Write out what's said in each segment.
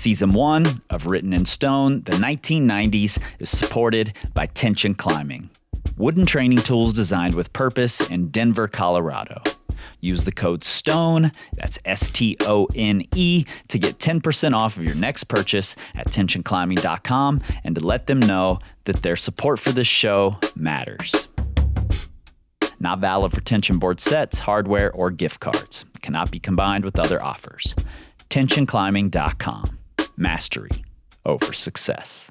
Season 1 of Written in Stone, the 1990s, is supported by Tension Climbing, wooden training tools designed with purpose in Denver, Colorado. Use the code STONE, that's STONE, to get 10% off of your next purchase at tensionclimbing.com and to let them know that their support for this show matters. Not valid for tension board sets, hardware, or gift cards. Cannot be combined with other offers. tensionclimbing.com. Mastery over success.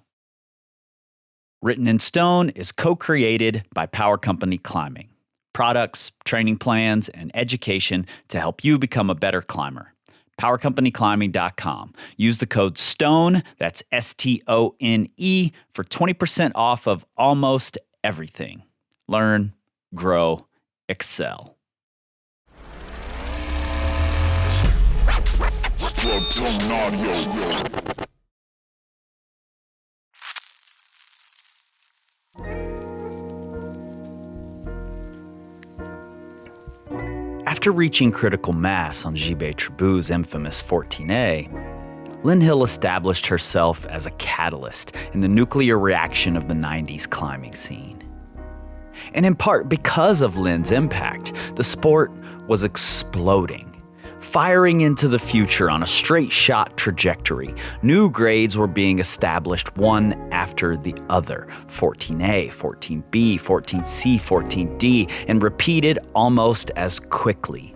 Written in Stone is co-created by Power Company Climbing. Products, training plans, and education to help you become a better climber. PowerCompanyClimbing.com. Use the code STONE, that's STONE, for 20% off of almost everything. Learn, grow, excel. After reaching critical mass on Gilbert Tribu's infamous 14A, Lynn Hill established herself as a catalyst in the nuclear reaction of the 90s climbing scene. And in part because of Lynn's impact, the sport was exploding, firing into the future on a straight-shot trajectory. New grades were being established one after the other, 14A, 14B, 14C, 14D, and repeated almost as quickly.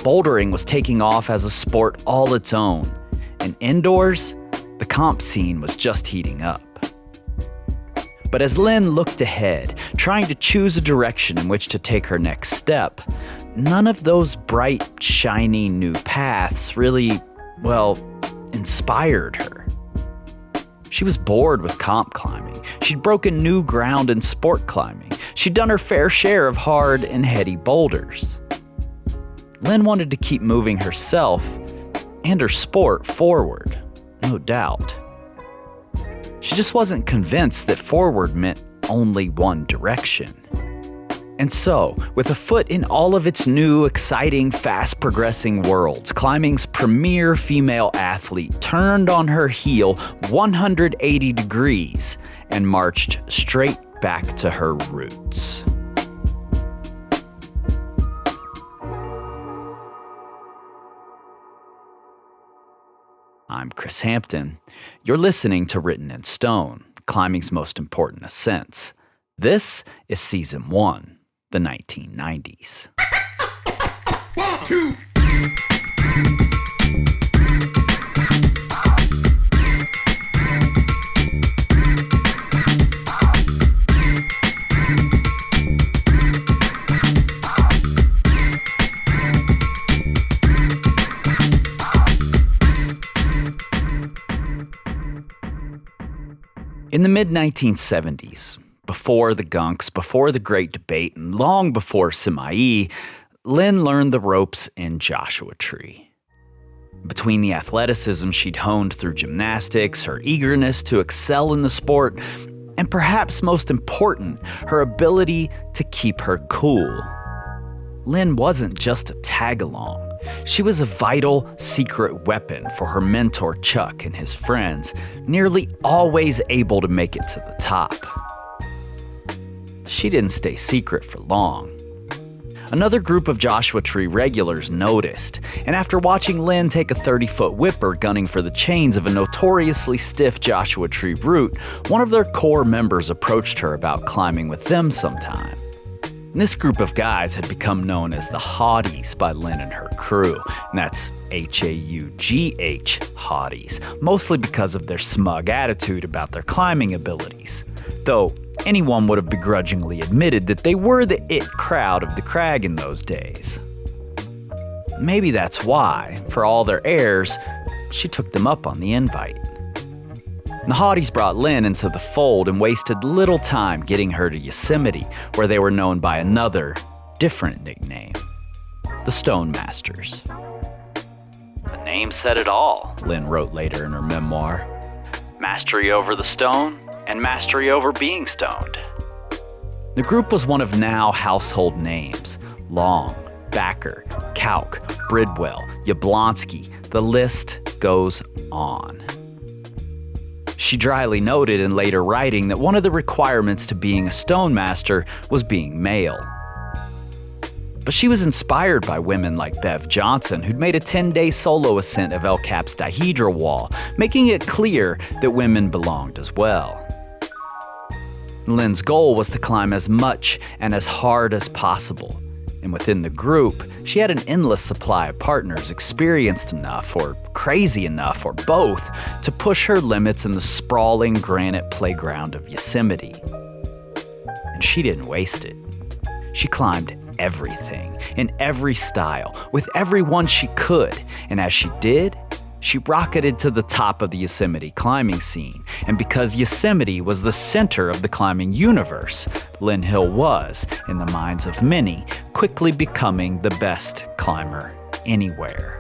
Bouldering was taking off as a sport all its own, and indoors, the comp scene was just heating up. But as Lynn looked ahead, trying to choose a direction in which to take her next step, none of those bright, shiny new paths really, inspired her. She was bored with comp climbing. She'd broken new ground in sport climbing. She'd done her fair share of hard and heady boulders. Lynn wanted to keep moving herself and her sport forward, no doubt. She just wasn't convinced that forward meant only one direction. And so, with a foot in all of its new, exciting, fast-progressing worlds, climbing's premier female athlete turned on her heel 180 degrees and marched straight back to her roots. I'm Chris Hampton. You're listening to Written in Stone, climbing's most important ascents. This is Season 1, the 1990s. 1, 2. In the mid-1970s, before the gunks, before the Great Debate, and long before Semaí, Lynn learned the ropes in Joshua Tree. Between the athleticism she'd honed through gymnastics, her eagerness to excel in the sport, and perhaps most important, her ability to keep her cool, Lynn wasn't just a tag-along. She was a vital, secret weapon for her mentor Chuck and his friends, nearly always able to make it to the top. She didn't stay secret for long. Another group of Joshua Tree regulars noticed, and after watching Lynn take a 30-foot whipper gunning for the chains of a notoriously stiff Joshua Tree route, one of their core members approached her about climbing with them sometime. And this group of guys had become known as the Hotties by Lynn and her crew, and that's H-A-U-G-H, Hotties, mostly because of their smug attitude about their climbing abilities, though anyone would have begrudgingly admitted that they were the it crowd of the crag in those days. Maybe that's why, for all their airs, she took them up on the invite. The Hotties brought Lynn into the fold and wasted little time getting her to Yosemite, where they were known by another, different nickname, the Stone Masters. The name said it all, Lynn wrote later in her memoir. Mastery over the stone and mastery over being stoned. The group was one of now household names: Long, Backer, Kauk, Bridwell, Yablonsky. The list goes on. She dryly noted in later writing that one of the requirements to being a stone master was being male. But she was inspired by women like Bev Johnson, who'd made a 10-day solo ascent of El Cap's dihedral wall, making it clear that women belonged as well. Lynn's goal was to climb as much and as hard as possible, and within the group, she had an endless supply of partners experienced enough, or crazy enough, or both, to push her limits in the sprawling granite playground of Yosemite. And she didn't waste it. She climbed everything, in every style, with everyone she could, and as she did, she rocketed to the top of the Yosemite climbing scene. And because Yosemite was the center of the climbing universe, Lynn Hill was, in the minds of many, quickly becoming the best climber anywhere.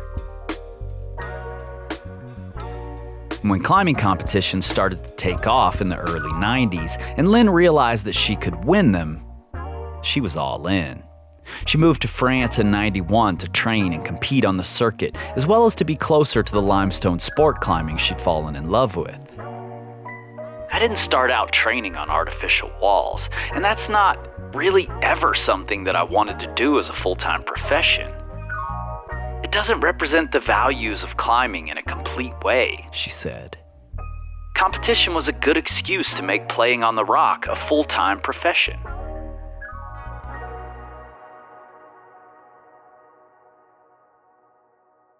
When climbing competitions started to take off in the early 90s, and Lynn realized that she could win them, she was all in. She moved to France in '91 to train and compete on the circuit, as well as to be closer to the limestone sport climbing she'd fallen in love with. I didn't start out training on artificial walls, and that's not really ever something that I wanted to do as a full-time profession. It doesn't represent the values of climbing in a complete way, she said. Competition was a good excuse to make playing on the rock a full-time profession.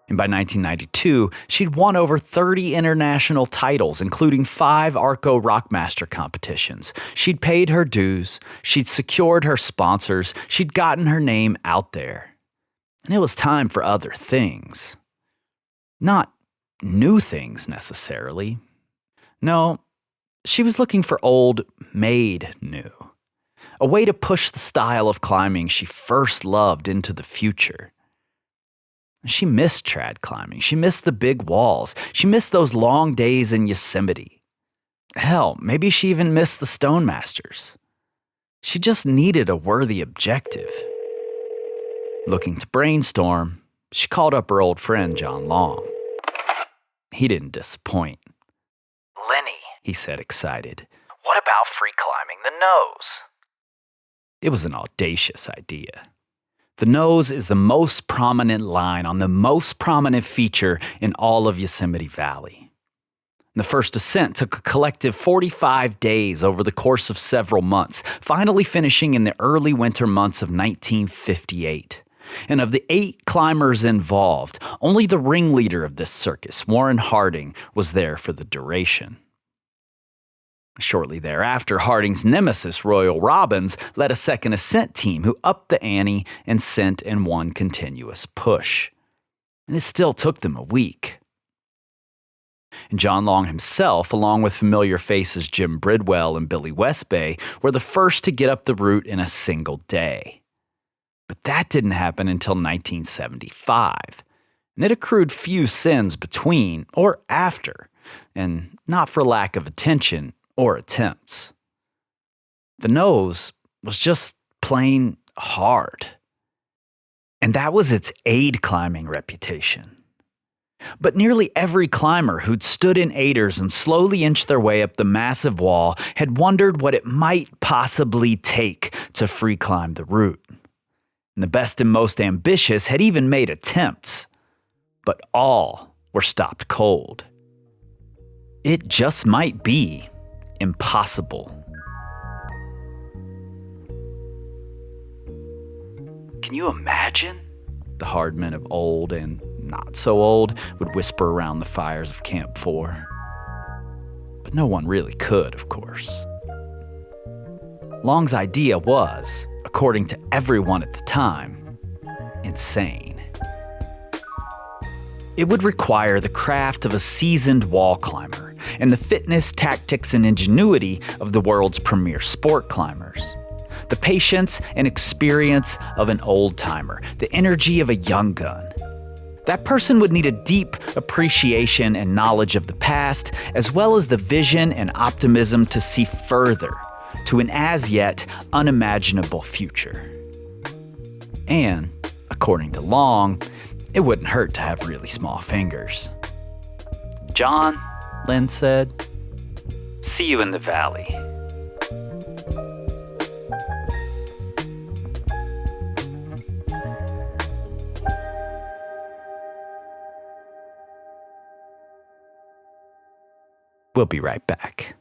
And by 1992, she'd won over 30 international titles, including 5 Arco Rockmaster competitions. She'd paid her dues, she'd secured her sponsors, she'd gotten her name out there. And it was time for other things. Not new things, necessarily. No, she was looking for old, made new. A way to push the style of climbing she first loved into the future. She missed trad climbing. She missed the big walls. She missed those long days in Yosemite. Hell, maybe she even missed the Stone Masters. She just needed a worthy objective. Looking to brainstorm, she called up her old friend John Long. He didn't disappoint. "Lenny," he said, excited, "what about free climbing the nose?" It was an audacious idea. The nose is the most prominent line on the most prominent feature in all of Yosemite Valley. The first ascent took a collective 45 days over the course of several months, finally finishing in the early winter months of 1958. And of the 8 climbers involved, only the ringleader of this circus, Warren Harding, was there for the duration. Shortly thereafter, Harding's nemesis, Royal Robbins, led a second ascent team who upped the ante and sent in one continuous push. And it still took them a week. And John Long himself, along with familiar faces Jim Bridwell and Billy Westbay, were the first to get up the route in a single day. But that didn't happen until 1975, and it accrued few sins between or after, and not for lack of attention or attempts. The nose was just plain hard. And that was its aid climbing reputation. But nearly every climber who'd stood in aiders and slowly inched their way up the massive wall had wondered what it might possibly take to free climb the route. And the best and most ambitious had even made attempts. But all were stopped cold. It just might be impossible. Can you imagine? The hard men of old and not so old would whisper around the fires of Camp 4. But no one really could, of course. Long's idea was, according to everyone at the time, insane. It would require the craft of a seasoned wall climber and the fitness, tactics, and ingenuity of the world's premier sport climbers. The patience and experience of an old-timer, the energy of a young gun. That person would need a deep appreciation and knowledge of the past, as well as the vision and optimism to see further, to an as-yet unimaginable future. And, according to Long, it wouldn't hurt to have really small fingers. "John," Lynn said, "see you in the valley." We'll be right back.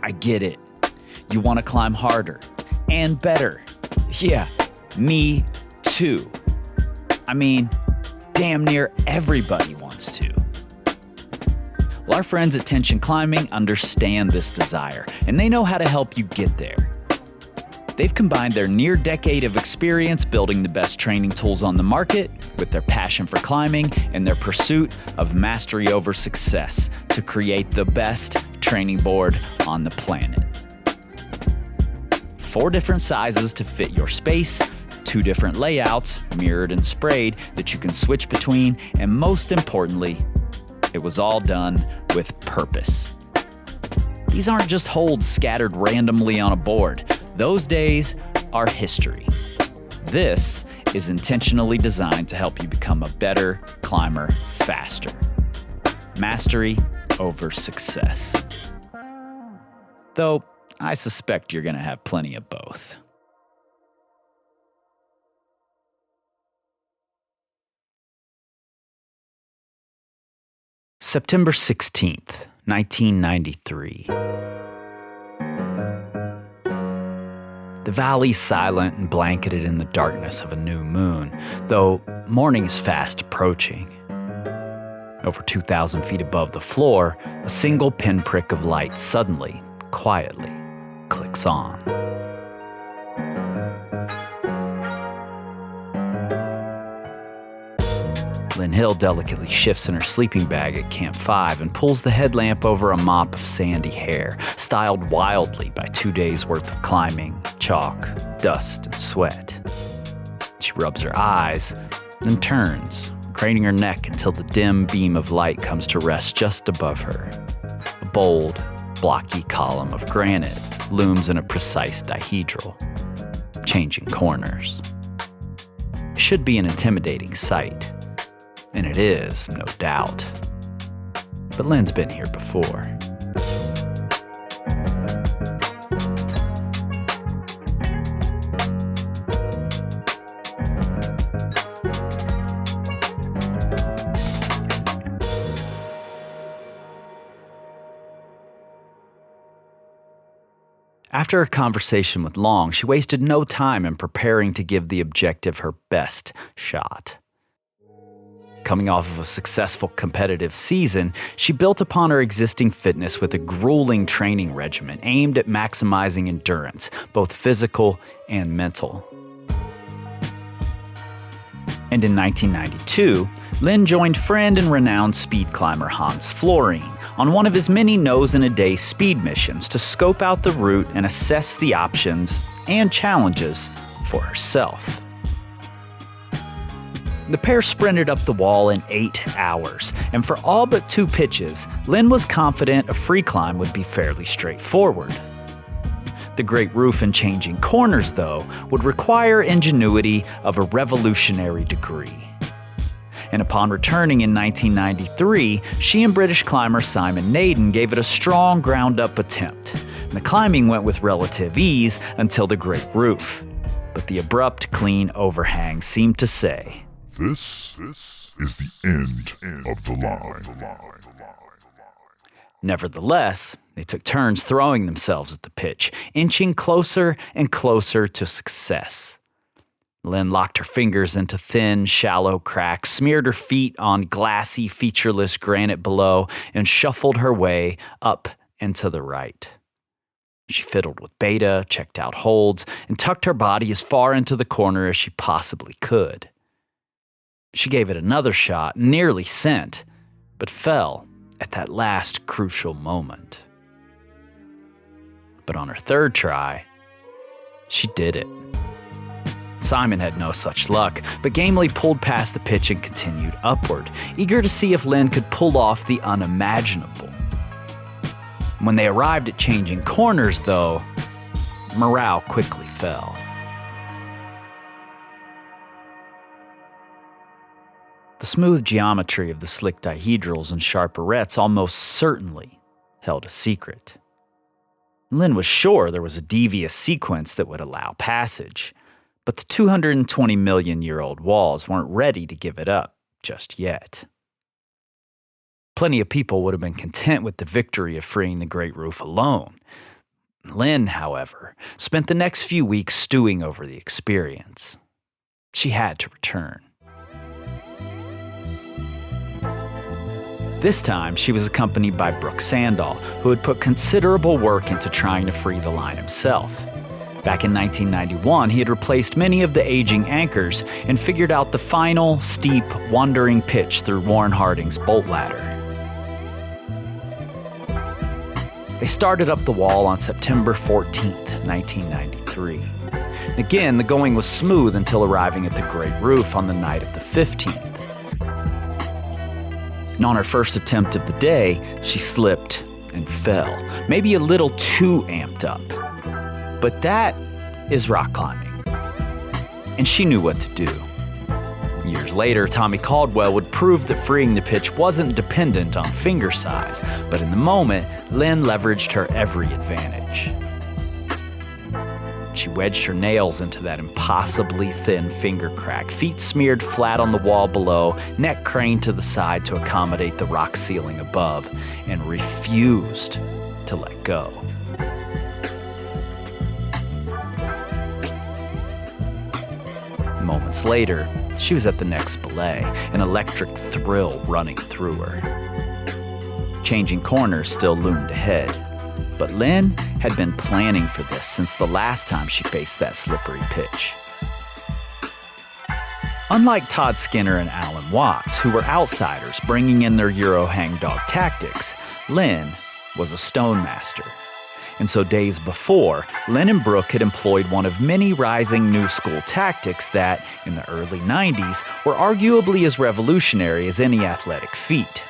I get it. You want to climb harder and better. Yeah, me too. I mean, damn near everybody wants to. Well, our friends at Tension Climbing understand this desire, and they know how to help you get there. They've combined their near decade of experience building the best training tools on the market with their passion for climbing and their pursuit of mastery over success to create the best training board on the planet. 4 different sizes to fit your space, 2 different layouts, mirrored and sprayed, that you can switch between, and most importantly, it was all done with purpose. These aren't just holds scattered randomly on a board. Those days are history. This is intentionally designed to help you become a better climber faster. Mastery over success. Though, I suspect you're going to have plenty of both. September 16th, 1993. The valley's silent and blanketed in the darkness of a new moon, though morning is fast approaching. Over 2,000 feet above the floor, a single pinprick of light suddenly, quietly, clicks on. Lynn Hill delicately shifts in her sleeping bag at Camp 5 and pulls the headlamp over a mop of sandy hair, styled wildly by 2 days' worth of climbing, chalk, dust, and sweat. She rubs her eyes, then turns, craning her neck until the dim beam of light comes to rest just above her. A bold, blocky column of granite looms in a precise dihedral, changing corners. It should be an intimidating sight. And it is, no doubt. But Lynn's been here before. After a conversation with Long, she wasted no time in preparing to give the objective her best shot. Coming off of a successful competitive season, she built upon her existing fitness with a grueling training regimen aimed at maximizing endurance, both physical and mental. And in 1992, Lynn joined friend and renowned speed climber Hans Florine on one of his many nose-in-a-day speed missions to scope out the route and assess the options and challenges for herself. The pair sprinted up the wall in 8 hours, and for all but 2 pitches, Lynn was confident a free climb would be fairly straightforward. The great roof and changing corners, though, would require ingenuity of a revolutionary degree. And upon returning in 1993, she and British climber Simon Naden gave it a strong ground-up attempt, and the climbing went with relative ease until the great roof. But the abrupt, clean overhang seemed to say, This is the end of the line. Nevertheless, they took turns throwing themselves at the pitch, inching closer and closer to success. Lynn locked her fingers into thin, shallow cracks, smeared her feet on glassy, featureless granite below, and shuffled her way up and to the right. She fiddled with beta, checked out holds, and tucked her body as far into the corner as she possibly could. She gave it another shot, nearly sent, but fell at that last crucial moment. But on her third try, she did it. Simon had no such luck, but gamely pulled past the pitch and continued upward, eager to see if Lynn could pull off the unimaginable. When they arrived at changing corners, though, morale quickly fell. smooth geometry of the slick dihedrals and sharp arêtes almost certainly held a secret. Lynn was sure there was a devious sequence that would allow passage, but the 220 million-year-old walls weren't ready to give it up just yet. Plenty of people would have been content with the victory of freeing the Great Roof alone. Lynn, however, spent the next few weeks stewing over the experience. She had to return. This time, she was accompanied by Brooke Sandall, who had put considerable work into trying to free the line himself. Back in 1991, he had replaced many of the aging anchors and figured out the final, steep, wandering pitch through Warren Harding's bolt ladder. They started up the wall on September 14th, 1993. Again, the going was smooth until arriving at the Great Roof on the night of the 15th. And on her first attempt of the day, she slipped and fell, maybe a little too amped up. But that is rock climbing. And she knew what to do. Years later, Tommy Caldwell would prove that freeing the pitch wasn't dependent on finger size, but in the moment, Lynn leveraged her every advantage. She wedged her nails into that impossibly thin finger crack, feet smeared flat on the wall below, neck craned to the side to accommodate the rock ceiling above, and refused to let go. Moments later, she was at the next belay, an electric thrill running through her. Changing corners still loomed ahead. But Lynn had been planning for this since the last time she faced that slippery pitch. Unlike Todd Skinner and Alan Watts, who were outsiders bringing in their Euro hangdog tactics, Lynn was a stone master. And so days before, Lynn and Brooke had employed one of many rising new school tactics that, in the early 90s, were arguably as revolutionary as any athletic feat.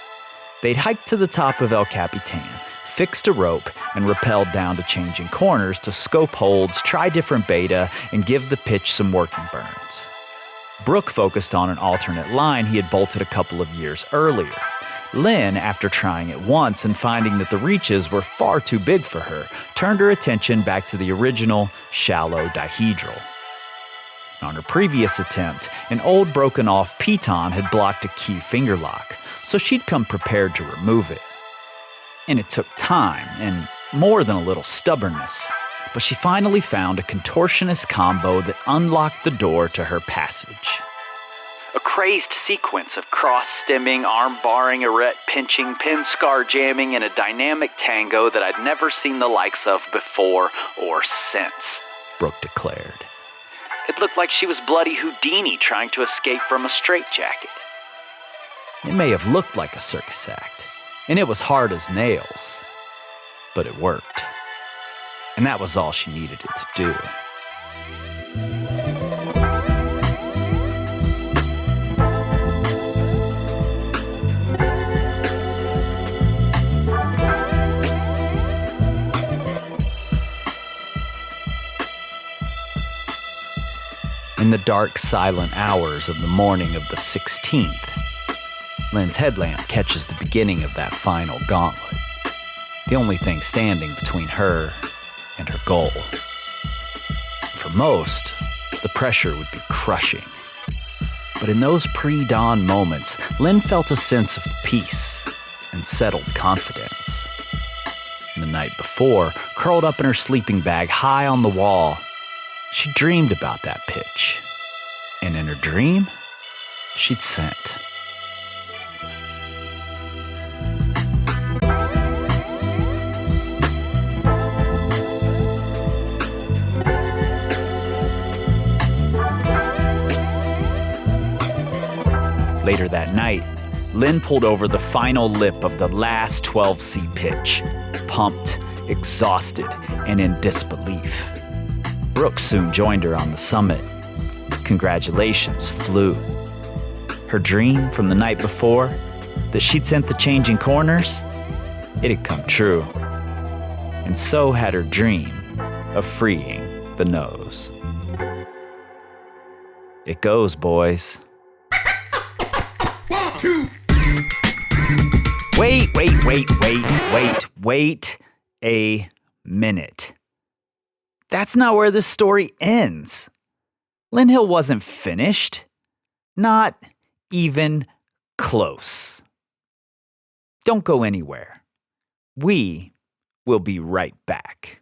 They'd hiked to the top of El Capitan, fixed a rope, and rappelled down to changing corners to scope holds, try different beta, and give the pitch some working burns. Brooke focused on an alternate line he had bolted a couple of years earlier. Lynn, after trying it once and finding that the reaches were far too big for her, turned her attention back to the original, shallow dihedral. On her previous attempt, an old broken-off piton had blocked a key finger lock, so she'd come prepared to remove it. And it took time, and more than a little stubbornness, but she finally found a contortionist combo that unlocked the door to her passage. A crazed sequence of cross-stemming, arm-barring, arête pinching, pin scar jamming, and a dynamic tango that I'd never seen the likes of before or since, Brooke declared. It looked like she was bloody Houdini trying to escape from a straitjacket. It may have looked like a circus act, and it was hard as nails, but it worked. And that was all she needed it to do. In the dark, silent hours of the morning of the 16th, Lynn's headlamp catches the beginning of that final gauntlet, the only thing standing between her and her goal. For most, the pressure would be crushing. But in those pre-dawn moments, Lynn felt a sense of peace and settled confidence. And the night before, curled up in her sleeping bag high on the wall, she dreamed about that pitch. And in her dream, she'd sent. Later that night, Lynn pulled over the final lip of the last 12C pitch, pumped, exhausted, and in disbelief. Brooke soon joined her on the summit. Congratulations flew. Her dream from the night before, that she'd sent the changing corners, it had come true. And so had her dream of freeing the nose. It goes, boys. 2. Wait a minute. That's not where this story ends. Lynn Hill wasn't finished. Not even close. Don't go anywhere. We will be right back.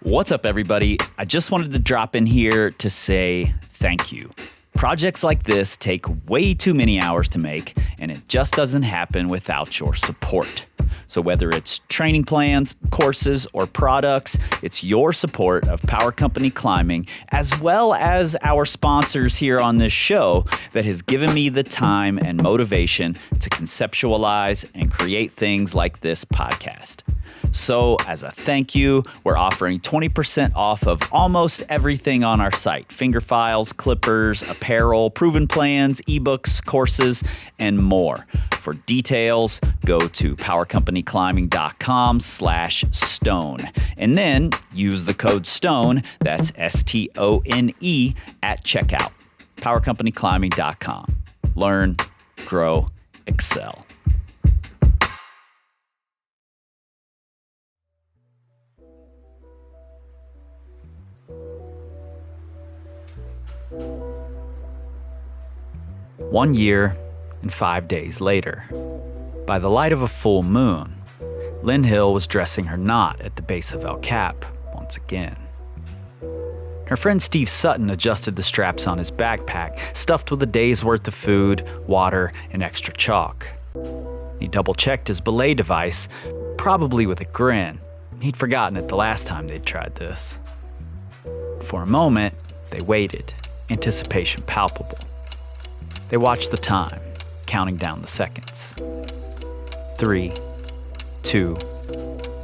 What's up, everybody? I just wanted to drop in here to say thank you. Projects like this take way too many hours to make, and it just doesn't happen without your support. So whether it's training plans, courses, or products, it's your support of Power Company Climbing, as well as our sponsors here on this show, that has given me the time and motivation to conceptualize and create things like this podcast. So as a thank you, we're offering 20% off of almost everything on our site: finger files, clippers, apparel, proven plans, ebooks, courses, and more. For details, go to powercompanyclimbing.com/stone and then use the code STONE, that's STONE, at checkout. powercompanyclimbing.com. Learn, grow, excel. One year and 5 days later, by the light of a full moon, Lynn Hill was dressing her knot at the base of El Cap once again. Her friend Steve Sutton adjusted the straps on his backpack, stuffed with a day's worth of food, water, and extra chalk. He double-checked his belay device, probably with a grin. He'd forgotten it the last time they'd tried this. For a moment, they waited, anticipation palpable. They watched the time, counting down the seconds. 3, 2,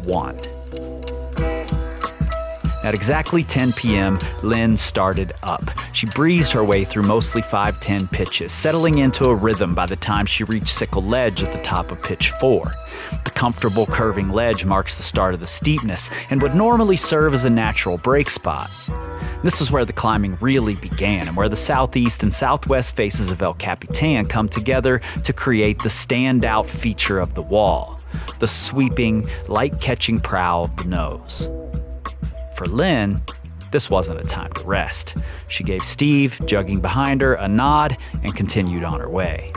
1. At exactly 10 p.m., Lynn started up. She breezed her way through mostly 5-10 pitches, settling into a rhythm by the time she reached Sickle Ledge at the top of pitch 4. The comfortable curving ledge marks the start of the steepness and would normally serve as a natural break spot. This is where the climbing really began, and where the southeast and southwest faces of El Capitan come together to create the standout feature of the wall: the sweeping, light-catching prow of the nose. For Lynn, this wasn't a time to rest. She gave Steve, jogging behind her, a nod and continued on her way.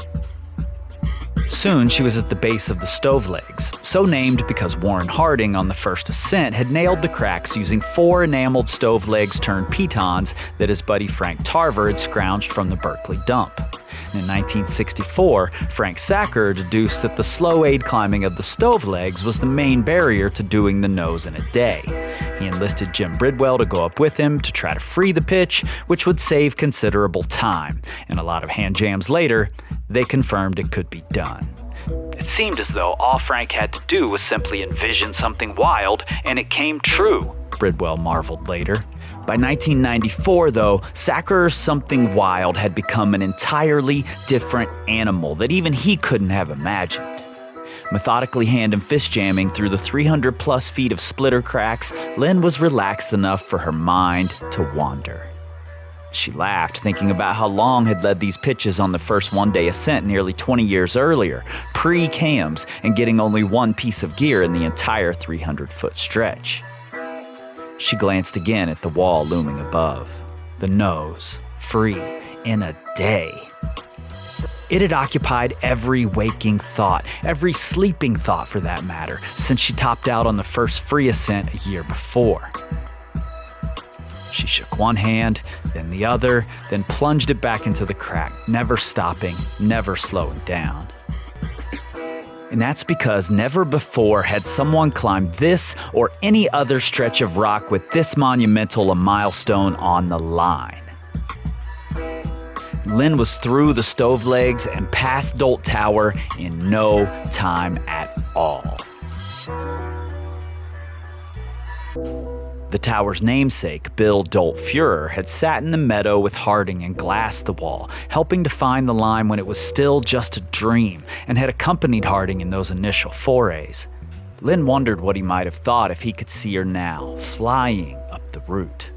Soon, she was at the base of the stove legs, so named because Warren Harding on the first ascent had nailed the cracks using 4 enameled stove legs turned pitons that his buddy Frank Tarver had scrounged from the Berkeley dump. And in 1964, Frank Sacker deduced that the slow aid climbing of the stove legs was the main barrier to doing the nose in a day. He enlisted Jim Bridwell to go up with him to try to free the pitch, which would save considerable time, and a lot of hand jams later, they confirmed it could be done. It seemed as though all Frank had to do was simply envision something wild, and it came true, Bridwell marveled later. By 1994, though, Sacker's something wild had become an entirely different animal that even he couldn't have imagined. Methodically hand and fist jamming through the 300-plus feet of splitter cracks, Lynn was relaxed enough for her mind to wander. She laughed, thinking about how Long had led these pitches on the first one-day ascent nearly 20 years earlier, pre-cams, and getting only one piece of gear in the entire 300-foot stretch. She glanced again at the wall looming above. The nose, free, in a day. It had occupied every waking thought, every sleeping thought for that matter, since she topped out on the first free ascent a year before. She shook one hand, then the other, then plunged it back into the crack, never stopping, never slowing down. And that's because never before had someone climbed this or any other stretch of rock with this monumental a milestone on the line. Lynn was through the stove legs and past Dolt Tower in no time at all. The tower's namesake, Bill Dolt Fuhrer, had sat in the meadow with Harding and glassed the wall, helping to find the line when it was still just a dream, and had accompanied Harding in those initial forays. Lynn wondered what he might have thought if he could see her now, flying up the route.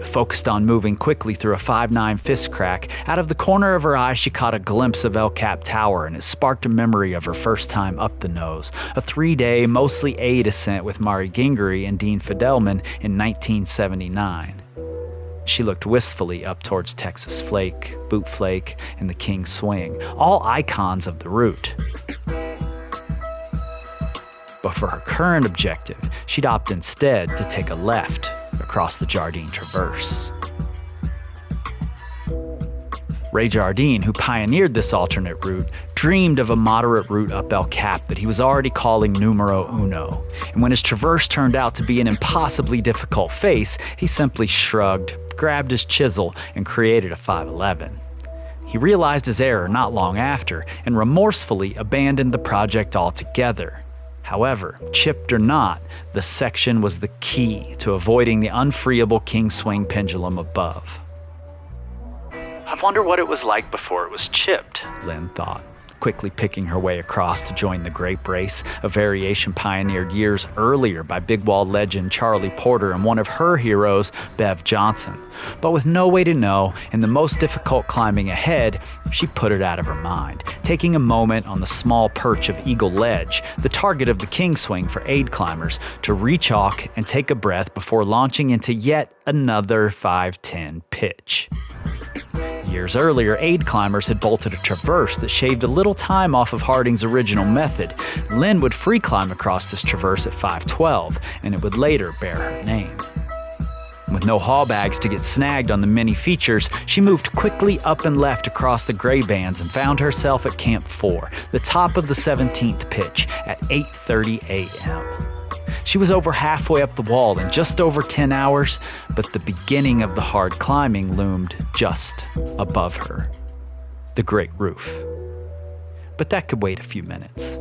Focused on moving quickly through a 5'9" fist crack, out of the corner of her eye she caught a glimpse of El Cap Tower, and it sparked a memory of her first time up the nose, a 3-day, mostly A descent with Mari Gingery and Dean Fidelman in 1979. She looked wistfully up towards Texas Flake, Boot Flake, and the King Swing, all icons of the route. But for her current objective, she'd opt instead to take a left across the Jardine Traverse. Ray Jardine, who pioneered this alternate route, dreamed of a moderate route up El Cap that he was already calling numero uno, and when his traverse turned out to be an impossibly difficult face, he simply shrugged, grabbed his chisel, and created a 511. He realized his error not long after, and remorsefully abandoned the project altogether. However, chipped or not, the section was the key to avoiding the unfreeable King Swing pendulum above. I wonder what it was like before it was chipped, Lynn thought, quickly picking her way across to join the grape race, a variation pioneered years earlier by big wall legend Charlie Porter and one of her heroes, Bev Johnson. But with no way to know and the most difficult climbing ahead, she put it out of her mind, taking a moment on the small perch of Eagle Ledge, the target of the King Swing for aid climbers, to rechalk and take a breath before launching into yet another 5'10" pitch. Years earlier, aid climbers had bolted a traverse that shaved a little time off of Harding's original method. Lynn would free climb across this traverse at 5'12", and it would later bear her name. With no haul bags to get snagged on the many features, she moved quickly up and left across the gray bands and found herself at Camp 4, the top of the 17th pitch, at 8:30 a.m. She was over halfway up the wall in just over 10 hours, but the beginning of the hard climbing loomed just above her. The Great Roof. But that could wait a few minutes.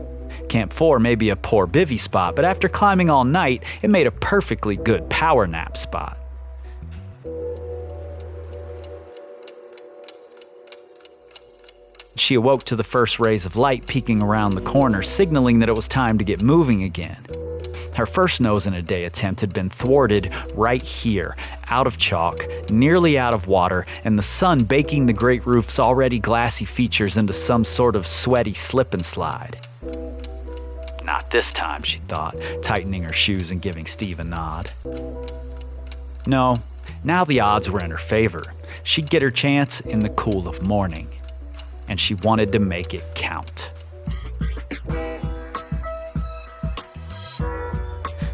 Camp 4 may be a poor bivvy spot, but after climbing all night, it made a perfectly good power nap spot. She awoke to the first rays of light peeking around the corner, signaling that it was time to get moving again. Her first nose-in-a-day attempt had been thwarted right here, out of chalk, nearly out of water, and the sun baking the Great Roof's already glassy features into some sort of sweaty slip and slide. Not this time, she thought, tightening her shoes and giving Steve a nod. No, now the odds were in her favor. She'd get her chance in the cool of morning, and she wanted to make it count.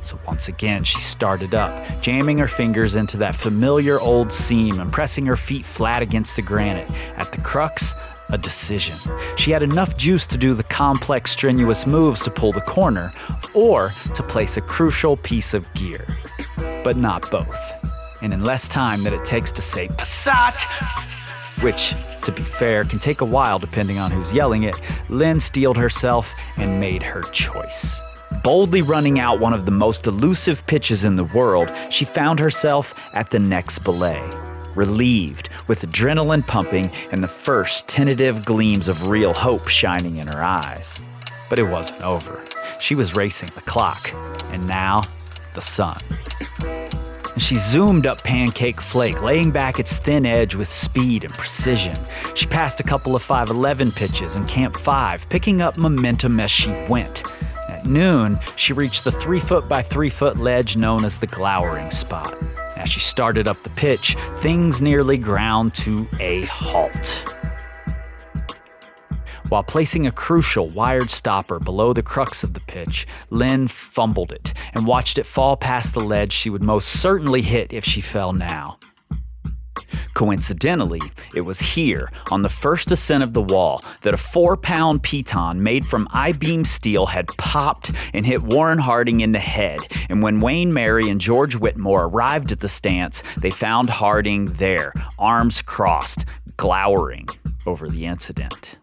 So once again, she started up, jamming her fingers into that familiar old seam and pressing her feet flat against the granite. At the crux, a decision. She had enough juice to do the complex, strenuous moves to pull the corner, or to place a crucial piece of gear. But not both. And in less time than it takes to say Passat, which, to be fair, can take a while depending on who's yelling it, Lynn steeled herself and made her choice. Boldly running out one of the most elusive pitches in the world, she found herself at the next belay. Relieved, with adrenaline pumping and the first tentative gleams of real hope shining in her eyes. But it wasn't over. She was racing the clock, and now, the sun. She zoomed up Pancake Flake, laying back its thin edge with speed and precision. She passed a couple of 511 pitches in Camp 5, picking up momentum as she went. At noon, she reached the 3-foot by 3-foot ledge known as the Glowering Spot. As she started up the pitch, things nearly ground to a halt. While placing a crucial wired stopper below the crux of the pitch, Lynn fumbled it and watched it fall past the ledge she would most certainly hit if she fell now. Coincidentally, it was here, on the first ascent of the wall, that a 4-pound piton made from I-beam steel had popped and hit Warren Harding in the head, and when Wayne Mary and George Whitmore arrived at the stance, they found Harding there, arms crossed, glowering over the incident.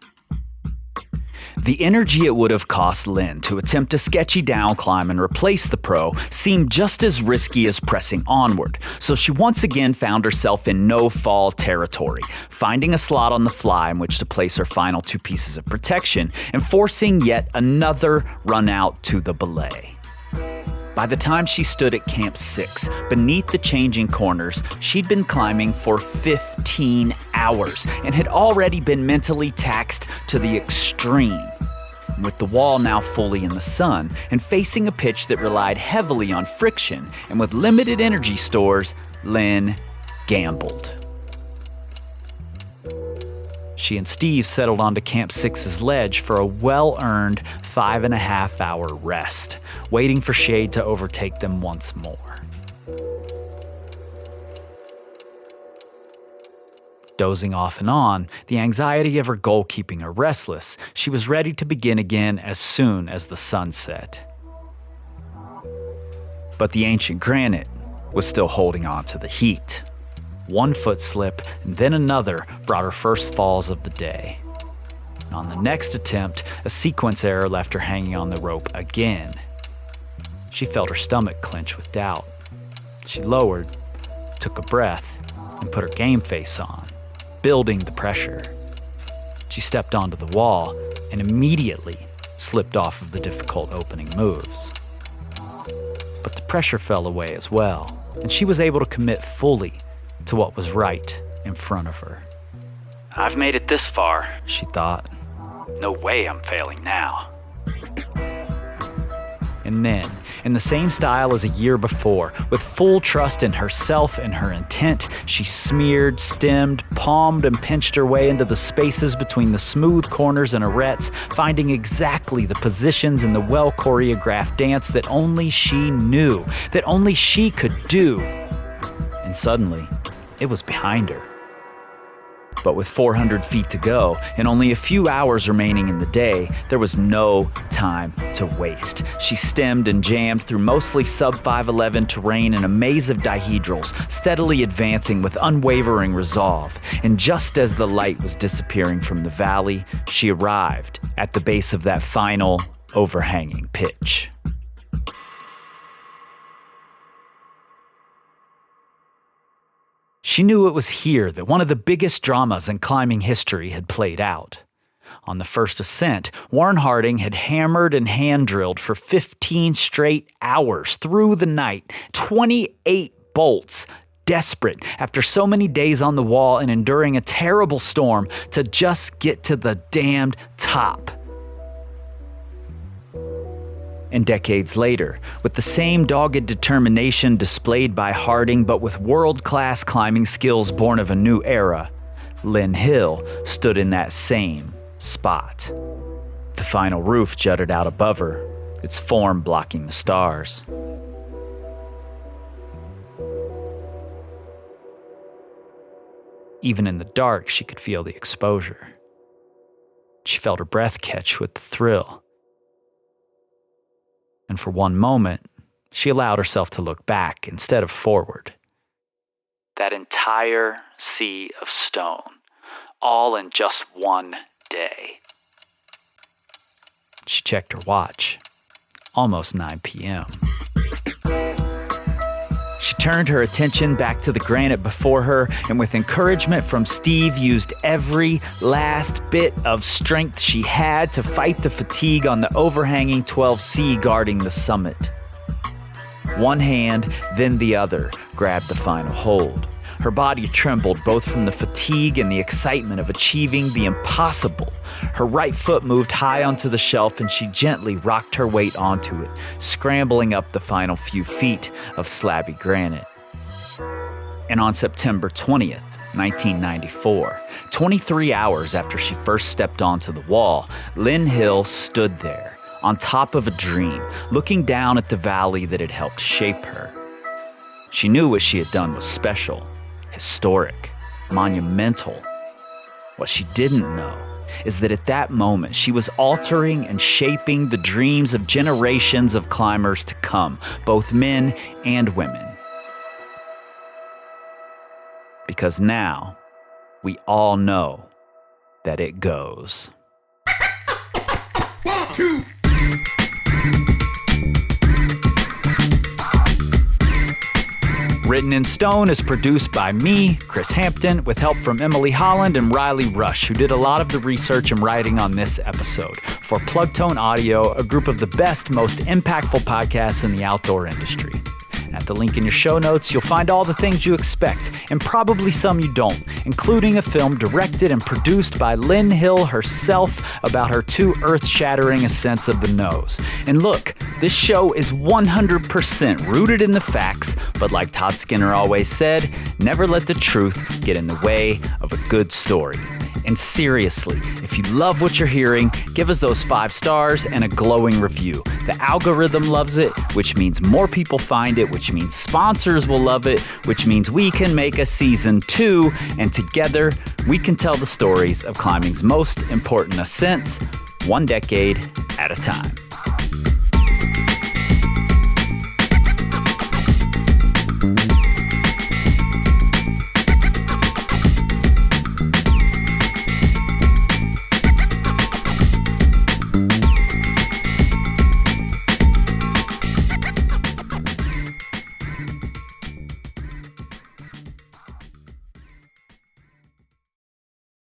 The energy it would have cost Lynn to attempt a sketchy down climb and replace the pro seemed just as risky as pressing onward, so she once again found herself in no-fall territory, finding a slot on the fly in which to place her final 2 pieces of protection and forcing yet another run out to the belay. By the time she stood at Camp 6, beneath the changing corners, she'd been climbing for 15 hours and had already been mentally taxed to the extreme. With the wall now fully in the sun and facing a pitch that relied heavily on friction and with limited energy stores, Lynn gambled. She and Steve settled onto Camp 6's ledge for a well-earned 5.5-hour rest, waiting for shade to overtake them once more. Dozing off and on, the anxiety of her goal keeping her restless, she was ready to begin again as soon as the sun set. But the ancient granite was still holding on to the heat. One foot slip and then another brought her first falls of the day. And on the next attempt, a sequence error left her hanging on the rope again. She felt her stomach clench with doubt. She lowered, took a breath, and put her game face on, building the pressure. She stepped onto the wall and immediately slipped off of the difficult opening moves. But the pressure fell away as well, and she was able to commit fully to what was right in front of her. I've made it this far, she thought. No way I'm failing now. And then, in the same style as a year before, with full trust in herself and her intent, she smeared, stemmed, palmed, and pinched her way into the spaces between the smooth corners and arêtes, finding exactly the positions in the well-choreographed dance that only she knew, that only she could do. And suddenly, it was behind her. But with 400 feet to go and only a few hours remaining in the day, there was no time to waste. She stemmed and jammed through mostly sub-511 terrain in a maze of dihedrals, steadily advancing with unwavering resolve. And just as the light was disappearing from the valley, she arrived at the base of that final, overhanging pitch. She knew it was here that one of the biggest dramas in climbing history had played out. On the first ascent, Warren Harding had hammered and hand-drilled for 15 straight hours through the night, 28 bolts, desperate after so many days on the wall and enduring a terrible storm to just get to the damned top. And decades later, with the same dogged determination displayed by Harding but with world-class climbing skills born of a new era, Lynn Hill stood in that same spot. The final roof jutted out above her, its form blocking the stars. Even in the dark, she could feel the exposure. She felt her breath catch with the thrill. And for one moment, she allowed herself to look back instead of forward. That entire sea of stone, all in just one day. She checked her watch. Almost 9 p.m. She turned her attention back to the granite before her and with encouragement from Steve used every last bit of strength she had to fight the fatigue on the overhanging 12C guarding the summit. One hand, then the other, grabbed the final hold. Her body trembled both from the fatigue and the excitement of achieving the impossible. Her right foot moved high onto the shelf and she gently rocked her weight onto it, scrambling up the final few feet of slabby granite. And on September 20th, 1994, 23 hours after she first stepped onto the wall, Lynn Hill stood there, on top of a dream, looking down at the valley that had helped shape her. She knew what she had done was special, historic, monumental. What she didn't know is that at that moment she was altering and shaping the dreams of generations of climbers to come, both men and women. Because now, we all know that it goes. 1, 2. Written in Stone is produced by me, Chris Hampton, with help from Emily Holland and Riley Rush, who did a lot of the research and writing on this episode for Plugtone Audio, a group of the best, most impactful podcasts in the outdoor industry. At the link in your show notes, you'll find all the things you expect, and probably some you don't, including a film directed and produced by Lynn Hill herself about her two earth-shattering ascents of the nose. And look, this show is 100% rooted in the facts, but like Todd Skinner always said, never let the truth get in the way of a good story. And seriously, if you love what you're hearing, give us those 5 stars and a glowing review. The algorithm loves it, which means more people find it, which means sponsors will love it, which means we can make a season 2, and together we can tell the stories of climbing's most important ascents, 1 decade at a time.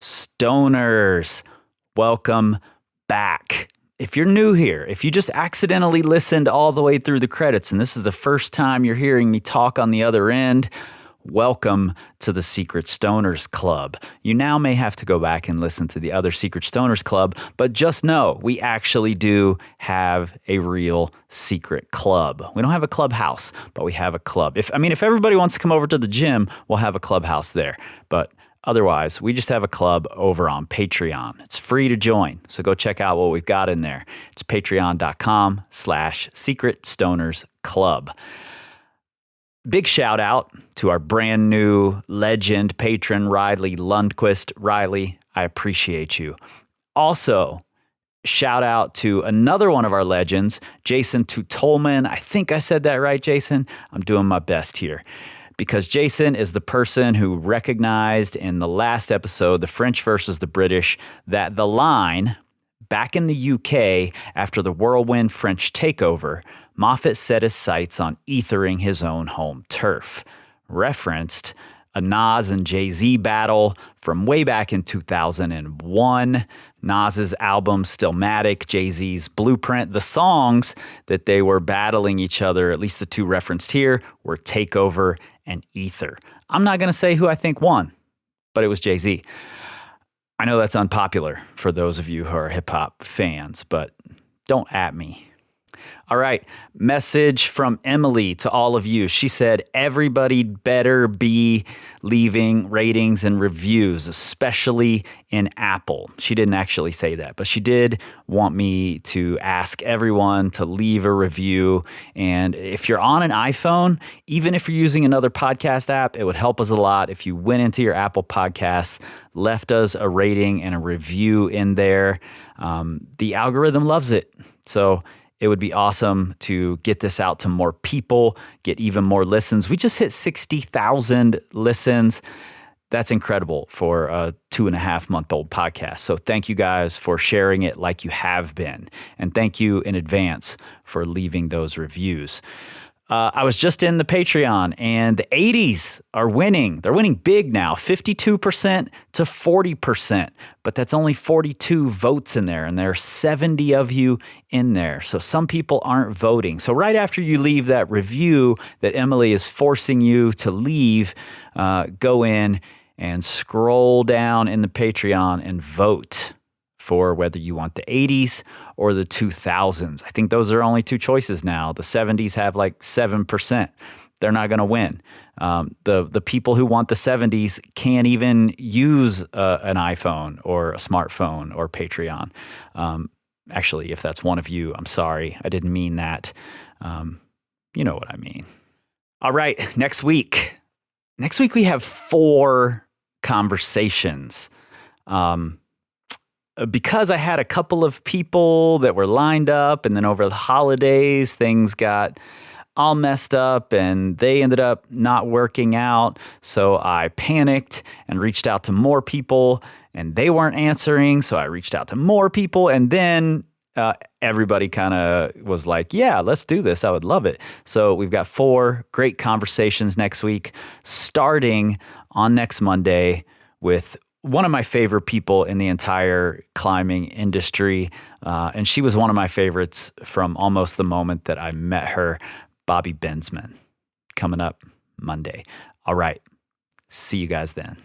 Stoners, welcome back. If you're new here, if you just accidentally listened all the way through the credits and this is the first time you're hearing me talk on the other end, welcome to the Secret Stoners Club. You now may have to go back and listen to the other Secret Stoners Club, but just know we actually do have a real secret club. We don't have a clubhouse, but we have a club. If everybody wants to come over to the gym, we'll have a clubhouse there. But otherwise, we just have a club over on Patreon. It's free to join, so go check out what we've got in there. It's patreon.com/Secret Stoners Club. Big shout out to our brand new legend patron, Riley Lundquist. Riley, I appreciate you. Also, shout out to another one of our legends, Jason Tutolman. I think I said that right, Jason. I'm doing my best here. Because Jason is the person who recognized in the last episode, the French versus the British, that the line, back in the UK after the whirlwind French takeover, Moffat set his sights on ethering his own home turf. Referenced a Nas and Jay-Z battle from way back in 2001. Nas's album Stillmatic, Jay-Z's Blueprint. The songs that they were battling each other, at least the two referenced here, were Takeover and Ether. I'm not going to say who I think won, but it was Jay-Z. I know that's unpopular for those of you who are hip-hop fans, but don't at me. All right, message from Emily to all of you. She said, everybody better be leaving ratings and reviews, especially in Apple. She didn't actually say that, but she did want me to ask everyone to leave a review. And if you're on an iPhone, even if you're using another podcast app, it would help us a lot if you went into your Apple Podcasts, left us a rating and a review in there. The algorithm loves it. So it would be awesome to get this out to more people, get even more listens. We just hit 60,000 listens. That's incredible for a 2.5-month-old podcast. So thank you guys for sharing it like you have been. And thank you in advance for leaving those reviews. I was just in the Patreon, and the 80s are winning. They're winning big now, 52% to 40%. But that's only 42 votes in there, and there are 70 of you in there. So some people aren't voting. So right after you leave that review that Emily is forcing you to leave, go in and scroll down in the Patreon and vote for whether you want the 80s or the 2000s. I think those are only two choices now. The 70s have like 7%. They're not going to win. The people who want the 70s can't even use an iPhone or a smartphone or Patreon. Actually, if that's one of you, I'm sorry. I didn't mean that. You know what I mean. All right, next week. Next week we have 4 conversations. Because I had a couple of people that were lined up, and then over the holidays, things got all messed up and they ended up not working out. So I panicked and reached out to more people, and they weren't answering. So I reached out to more people, and then everybody kind of was like, yeah, let's do this. I would love it. So we've got 4 great conversations next week, starting on next Monday with one of my favorite people in the entire climbing industry. And she was one of my favorites from almost the moment that I met her, Bobby Bensman, coming up Monday. All right. See you guys then.